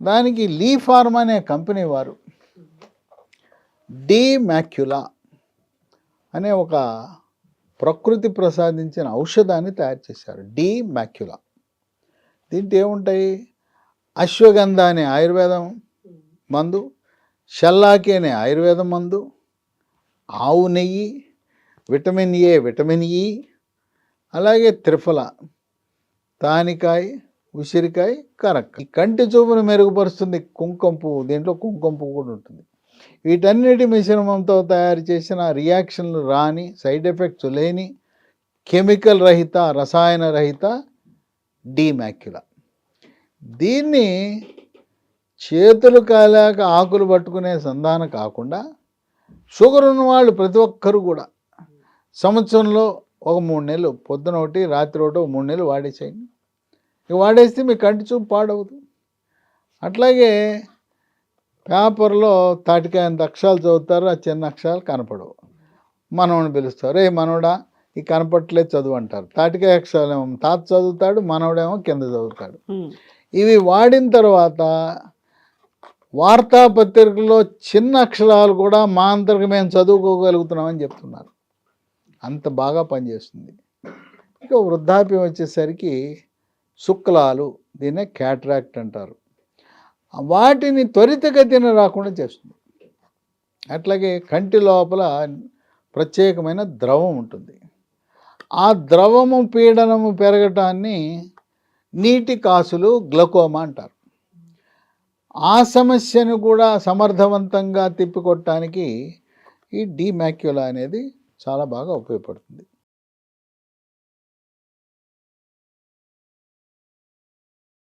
దానికి Lee Pharm అనే company వారు డి మ్యాక్యులా అనే ఒక ప్రకృతి ప్రసాదించిన ఔషధాన్ని తయారు చేశారు. D Macula. దీంట్లో ఏముంటాయి? అశ్వగంధ అనే ఆయుర్వేదం మందు, షల్లాకి అనే ఆయుర్వేదం మందు, ఆవు నెయ్యి, విటమిన్ ఏ, విటమిన్ ఈ, అలాగే త్రిఫల, తానికాయ, ఉసిరికాయ, కరక్క. ఈ కంటి చూపును మెరుగుపరుస్తుంది కుంకుమ పువ్వు. దీంట్లో కుంకుమ పువ్వు కూడా ఉంటుంది. వీటన్నిటి మిశ్రమంతో తయారు చేసిన రియాక్షన్లు రాని, సైడ్ ఎఫెక్ట్స్ లేని, కెమికల్ రహిత, రసాయన రహిత డి మ్యాక్యులా. దీన్ని చేతులు కాలాక ఆకులు పట్టుకునే సంధానం కాకుండా షుగర్ ఉన్నవాళ్ళు ప్రతి ఒక్కరు కూడా సంవత్సరంలో ఒక 3 నెలలు, పొద్దున ఒకటి రాత్రి ఒకటి, 3 నెలలు వాడేసేయండి. ఇక వాడేస్తే మీ కంటి చూపు పాడవదు. అట్లాగే పేపర్లో తాటికాయంత అక్షరాలు చదువుతారు, ఆ చిన్న అక్షరాలు కనపడవు. మనవని పిలుస్తారు, ఏ మనవడా ఈ కనపట్లేదు చదువు అంటారు. తాటికాయ అక్షరాలు ఏమో తాత చదువుతాడు, మనవడేమో కింద చదువుతాడు. ఇవి వాడిన తర్వాత వార్తాపత్రికల్లో చిన్న అక్షరాలు కూడా మా అంతరికి మేము చదువుకోగలుగుతున్నామని చెప్తున్నారు. అంత బాగా పనిచేస్తుంది. ఇక వృద్ధాప్యం వచ్చేసరికి శుక్లాలు, దీన్నే క్యాట్రాక్ట్ అంటారు, వాటిని త్వరితగతిన రాకుండా చేస్తుంది. అట్లాగే కంటి లోపల ప్రత్యేకమైన ద్రవం ఉంటుంది. ఆ ద్రవము పీడనము పెరగటాన్ని నీటి కాసులు, గ్లకోమా అంటారు. ఆ సమస్యను కూడా సమర్థవంతంగా తిప్పికొట్టడానికి ఈ డి మ్యాక్యులా అనేది చాలా బాగా ఉపయోగపడుతుంది.